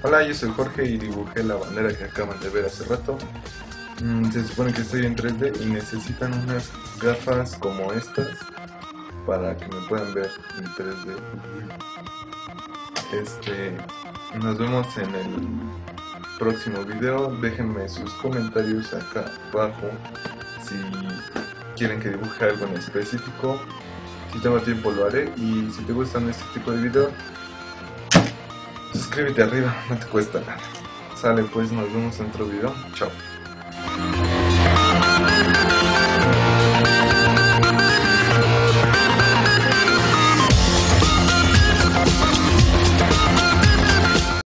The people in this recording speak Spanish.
Hola, yo soy Jorge y dibujé la bandera que acaban de ver hace rato. Se supone que estoy en 3D y necesitan unas gafas como estas para que me puedan ver en 3D. Nos vemos en el próximo video. Déjenme sus comentarios acá abajo si quieren que dibuje algo en específico. Si tengo tiempo lo haré, y si te gustan este tipo de videos, suscríbete arriba, no te cuesta nada. Sale pues, nos vemos en otro video. Chao.